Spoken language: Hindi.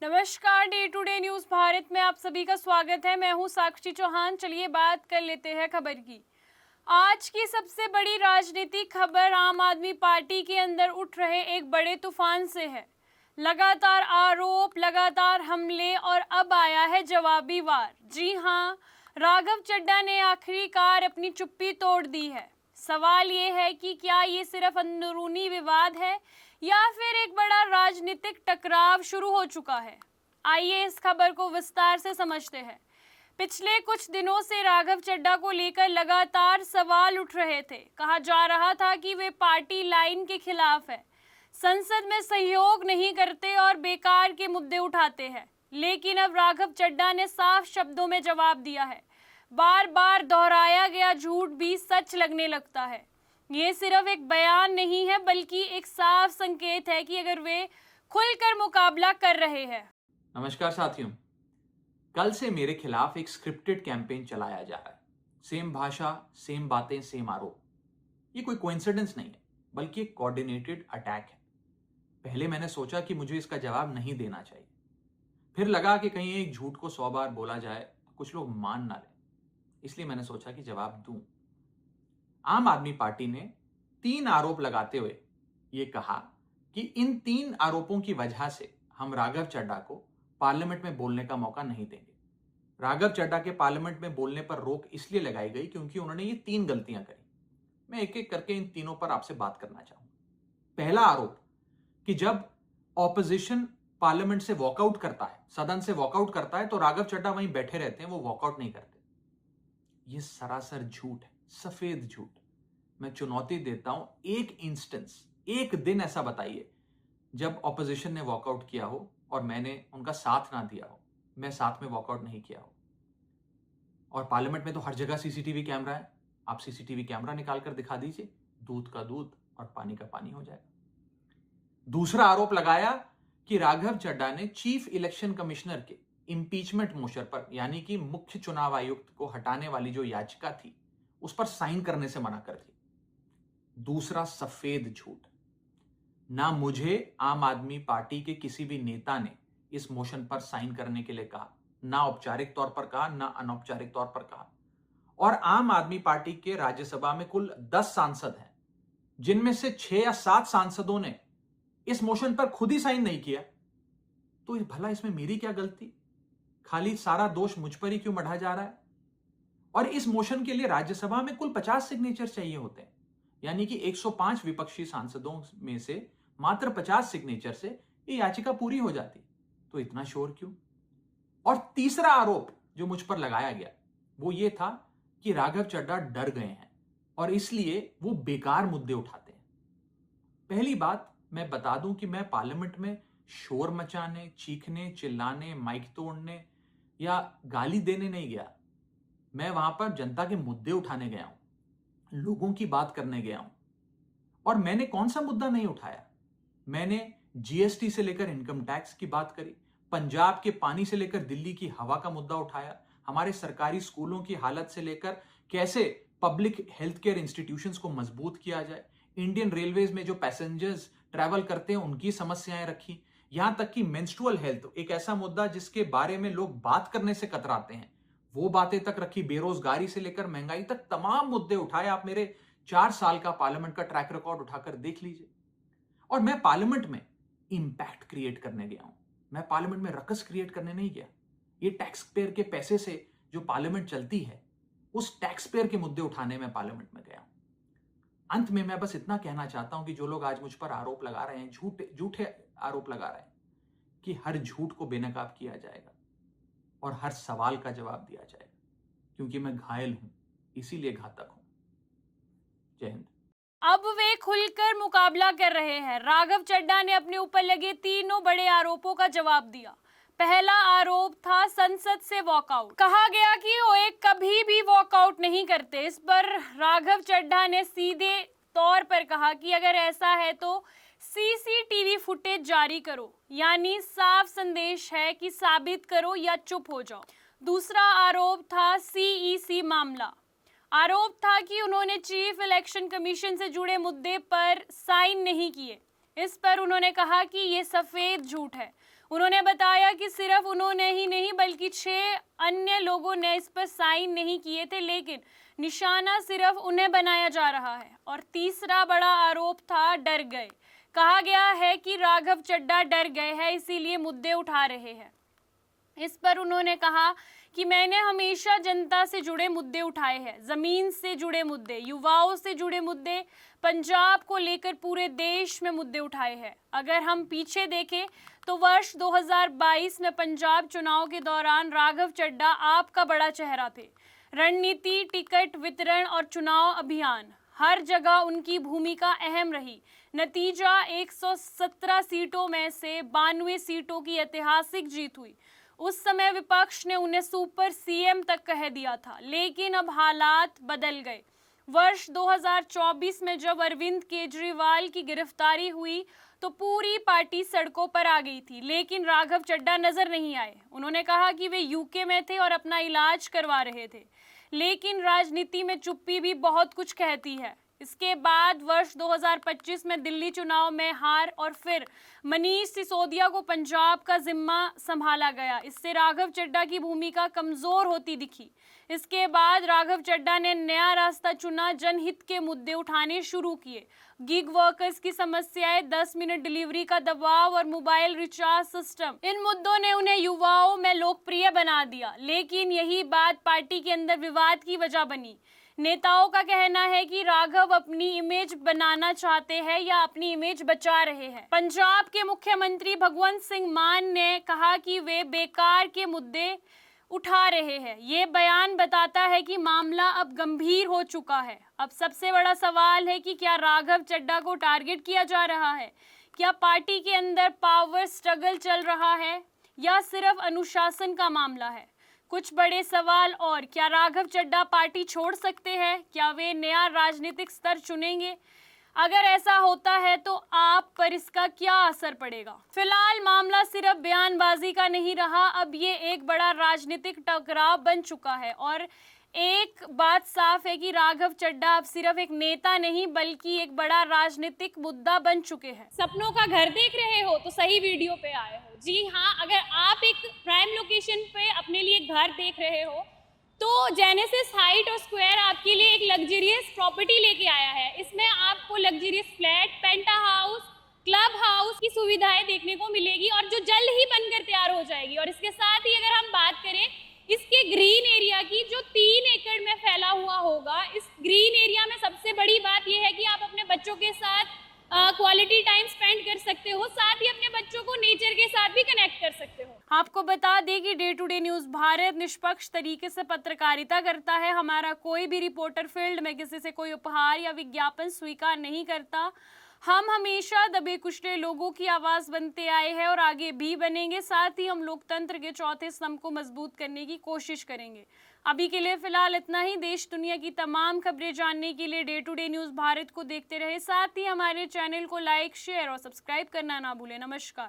नमस्कार, day to day news Bharat में आप सभी का स्वागत है। मैं हूं साक्षी चौहान। चलिए बात कर लेते हैं खबर की। आज की सबसे बड़ी राजनीतिक खबर आम आदमी पार्टी के अंदर उठ रहे एक बड़े तूफान से है। लगातार आरोप, लगातार हमले और अब आया है जवाबी वार। जी हां, राघव चड्ढा ने आखिरकार अपनी चुप्पी तोड़ दी है। सवाल ये है कि क्या ये सिर्फ अंदरूनी विवाद है या फिर एक बड़ा राजनीतिक टकराव शुरू हो चुका है। आइए इस खबर को विस्तार से समझते हैं। पिछले कुछ दिनों से राघव चड्ढा को लेकर लगातार सवाल उठ रहे थे। कहा जा रहा था कि वे पार्टी लाइन के खिलाफ है, संसद में सहयोग नहीं करते और बेकार के मुद्दे उठाते हैं। लेकिन अब राघव चड्ढा ने साफ शब्दों में जवाब दिया है। बार बार दोहराया गया झूठ भी सच लगने लगता है। ये सिर्फ एक बयान नहीं है, बल्कि एक साफ संकेत है कि अगर वे खुलकर मुकाबला कर रहे हैं। नमस्कार साथियों, कल से मेरे खिलाफ एक स्क्रिप्टेड कैंपेन चलाया जा रहा है। सेम भाषा, सेम बातें, सेम आरोप। ये कोई कोइंसिडेंस नहीं है, बल्कि एक कोऑर्डिनेटेड अटैक है। पहले मैंने सोचा कि मुझे इसका जवाब नहीं देना चाहिए। फिर लगा कि कहीं एक झूठ को 100 बार बोला जाए तो कुछ लोग मान ना लें, इसलिए मैंने सोचा कि जवाब दूं। आम आदमी पार्टी ने 3 आरोप लगाते हुए ये कहा कि इन 3 आरोपों की वजह से हम राघव चड्ढा को पार्लियामेंट में बोलने का मौका नहीं देंगे। राघव चड्ढा के पार्लियामेंट में बोलने पर रोक इसलिए लगाई गई क्योंकि उन्होंने ये 3 गलतियां करी। मैं एक एक करके इन तीनों पर आपसे बात करना चाहूंगा। पहला आरोप कि जब ऑपोजिशन पार्लियामेंट से वॉकआउट करता है, सदन से वॉकआउट करता है, तो राघव चड्ढा वहीं बैठे रहते हैं, वो वॉकआउट नहीं करते। ये सरासर झूठ है, सफेद झूठ। मैं चुनौती देता हूं, एक इंस्टेंस, एक दिन ऐसा बताइए जब ऑपोजिशन ने वॉकआउट किया हो और मैंने उनका साथ ना दिया हो, मैं साथ में वॉकआउट नहीं किया हो। और पार्लियामेंट में तो हर जगह सीसीटीवी कैमरा है। आप सीसीटीवी कैमरा निकाल कर दिखा दीजिए, दूध का दूध और पानी का पानी हो जाएगा। दूसरा आरोप लगाया कि राघव चड्ढा ने चीफ इलेक्शन कमिश्नर के इंपीचमेंट मोशन पर, यानी कि मुख्य चुनाव आयुक्त को हटाने वाली जो याचिका थी, उस पर साइन करने से मना कर दी। दूसरा सफेद झूठ। ना मुझे आम आदमी पार्टी के किसी भी नेता ने इस मोशन पर साइन करने के लिए कहा, ना औपचारिक तौर पर कहा, ना अनौपचारिक तौर पर कहा। और आम आदमी पार्टी के राज्यसभा में कुल 10 सांसद हैं, जिनमें से 6 या 7 सांसदों ने इस मोशन पर खुद ही साइन नहीं किया। तो भला इसमें मेरी क्या गलती? खाली सारा दोष मुझ पर ही क्यों मढ़ा जा रहा है? और इस मोशन के लिए राज्यसभा में कुल 50 सिग्नेचर चाहिए होते हैं, यानी कि 105 विपक्षी सांसदों में से मात्र 50 सिग्नेचर से ये याचिका पूरी हो जाती। तो इतना शोर क्यों? और तीसरा आरोप जो मुझ पर लगाया गया वो ये था कि राघव चड्ढा डर गए हैं और इसलिए वो बेकार मुद्दे उठाते हैं। पहली बात मैं बता दूं कि मैं पार्लियामेंट में शोर मचाने, चीखने, चिल्लाने, माइक तोड़ने या गाली देने नहीं गया। मैं वहां पर जनता के मुद्दे उठाने गया हूं, लोगों की बात करने गया हूं। और मैंने कौन सा मुद्दा नहीं उठाया? मैंने जीएसटी से लेकर इनकम टैक्स की बात करी, पंजाब के पानी से लेकर दिल्ली की हवा का मुद्दा उठाया, हमारे सरकारी स्कूलों की हालत से लेकर कैसे पब्लिक हेल्थ केयर इंस्टीट्यूशंस को मजबूत किया जाए, इंडियन रेलवेज में जो पैसेंजर्स ट्रैवल करते हैं उनकी समस्याएं रखी, यहां तक कि मेंस्ट्रुअल हेल्थ, एक ऐसा मुद्दा जिसके बारे में लोग बात करने से कतराते हैं, वो बातें तक रखी। बेरोजगारी से लेकर महंगाई तक तमाम मुद्दे उठाए। आप मेरे 4 साल का पार्लियामेंट का ट्रैक रिकॉर्ड उठाकर देख लीजिए। और मैं पार्लियामेंट में इंपैक्ट क्रिएट करने गया हूं, मैं पार्लियामेंट में रकस क्रिएट करने नहीं गया। ये टैक्स पेयर के पैसे से जो पार्लियामेंट चलती है, उस टैक्स पेयर के मुद्दे उठाने में पार्लियामेंट में गया हूं। अंत में मैं बस इतना कहना चाहता हूं कि जो लोग आज मुझ पर आरोप लगा रहे हैं, झूठे आरोप लगा रहे हैं, कि हर झूठ को बेनकाब किया जाएगा और हर सवाल का जवाब दिया जाएगा, क्योंकि मैं घायल हूं, इसीलिए घातक हूं। जय हिंद। अब वे खुलकर मुकाबला कर रहे हैं। राघव चड्ढा ने अपने ऊपर लगे तीनों बड़े आरोपों का जवाब दिया। पहला आरोप था संसद से वॉकआउट। कहा गया कि वो एक कभी भी वॉकआउट नहीं करते। इस पर राघव चड्ढा ने सीधे तौर पर कहा कि अगर ऐसा है तो सीसीटीवी फुटेज जारी करो, यानी साफ संदेश है कि साबित करो या चुप हो जाओ। दूसरा आरोप था सीईसी मामला। आरोप था कि उन्होंने चीफ इलेक्शन कमीशन से जुड़े मुद्दे पर साइन नहीं किए। इस पर उन्होंने कहा कि ये सफेद झूठ है। उन्होंने बताया कि सिर्फ उन्होंने ही नहीं बल्कि 6 अन्य लोगों ने इस पर साइन नहीं किए थे, लेकिन निशाना सिर्फ उन्हें बनाया जा रहा है। और तीसरा बड़ा आरोप था डर गए। कहा गया है कि राघव चड्ढा डर गए हैं, इसीलिए मुद्दे उठा रहे हैं। इस पर उन्होंने कहा कि मैंने हमेशा जनता से जुड़े मुद्दे उठाए हैं, जमीन से जुड़े मुद्दे, युवाओं से जुड़े मुद्दे, पंजाब को लेकर पूरे देश में मुद्दे उठाए हैं। अगर हम पीछे देखें तो वर्ष 2022 में पंजाब चुनाव के दौरान राघव चड्ढा आपका बड़ा चेहरा थे। रणनीति, टिकट वितरण और चुनाव अभियान, हर जगह उनकी भूमिका अहम रही। नतीजा 117 सीटों में से 92 सीटों की ऐतिहासिक जीत हुई। उस समय विपक्ष ने उन्हें सुपर सीएम तक कह दिया था, लेकिन अब हालात बदल गए। वर्ष 2024 में जब अरविंद केजरीवाल की गिरफ्तारी हुई तो पूरी पार्टी सड़कों पर आ गई थी, लेकिन राघव चड्ढा नजर नहीं आए। उन्होंने कहा कि वे यूके में थे और अपना इलाज करवा रहे थे, लेकिन राजनीति में चुप्पी भी बहुत कुछ कहती है। इसके बाद वर्ष 2025 में दिल्ली चुनाव में हार और फिर मनीष सिसोदिया को पंजाब का जिम्मा संभाला गया। इससे राघव चड्ढा की भूमिका कमजोर होती दिखी। इसके बाद राघव चड्ढा ने नया रास्ता चुना, जनहित के मुद्दे उठाने शुरू किए। गिग वर्कर्स की समस्याएं, 10 मिनट डिलीवरी का दबाव और मोबाइल रिचार्ज सिस्टम, इन मुद्दों ने उन्हें युवाओं में लोकप्रिय बना दिया। लेकिन यही बात पार्टी के अंदर विवाद की वजह बनी। नेताओं का कहना है कि राघव अपनी इमेज बनाना चाहते हैं या अपनी इमेज बचा रहे हैं। पंजाब के मुख्यमंत्री भगवंत सिंह मान ने कहा कि वे बेकार के मुद्दे उठा रहे हैं। ये बयान बताता है कि मामला अब गंभीर हो चुका है। अब सबसे बड़ा सवाल है कि क्या राघव चड्ढा को टारगेट किया जा रहा है? क्या पार्टी के अंदर पावर स्ट्रगल चल रहा है या सिर्फ अनुशासन का मामला है? कुछ बड़े सवाल और, क्या राघव चड्ढा पार्टी छोड़ सकते हैं? क्या वे नया राजनीतिक स्तर चुनेंगे? अगर ऐसा होता है तो आप पर इसका क्या असर पड़ेगा? फिलहाल मामला सिर्फ बयानबाजी का नहीं रहा, अब ये एक बड़ा राजनीतिक टकराव बन चुका है। और एक बात साफ है कि राघव चड्ढा अब सिर्फ एक नेता नहीं बल्कि एक बड़ा राजनीतिक मुद्दा बन चुके हैं। सपनों का घर देख रहे हो तो सही वीडियो पे आए हो। जी हाँ, अगर आप एक प्राइम लोकेशन पे अपने लिए घर देख रहे हो तो जेनेसिस हाइट और स्क्वायर आपके लिए एक लग्जरियस प्रॉपर्टी लेके आया है। इसमें आपको लग्जरियस फ्लैट, पेंटा हाउस, क्लब हाउस की सुविधाएं देखने को मिलेगी और जो जल्द ही बनकर तैयार हो जाएगी। और इसके साथ ही अगर हम बात करें इसके ग्रीन एरिया की, जो 3 एकड़ में फैला हुआ होगा, इस ग्रीन एरिया में सबसे बड़ी बात यह है कि आप अपने बच्चों के साथ क्वालिटी टाइम स्पेंड कर सकते हो, साथ ही अपने बच्चों को नेचर के साथ भी कनेक्ट कर सकते हो। आपको बता दें कि day to day news Bharat निष्पक्ष तरीके से पत्रकारिता करता है। हमारा कोई भी रिपोर्टर फील्ड में किसी से कोई उपहार या विज्ञापन स्वीकार नहीं करता। हम हमेशा दबे कुचले लोगों की आवाज बनते आए हैं और आगे भी बनेंगे। साथ ही हम लोकतंत्र के चौथे स्तंभ को मजबूत करने की कोशिश करेंगे। अभी के लिए फिलहाल इतना ही। देश दुनिया की तमाम खबरें जानने के लिए day to day news Bharat को देखते रहे। साथ ही हमारे चैनल को लाइक, शेयर और सब्सक्राइब करना ना भूलें। नमस्कार।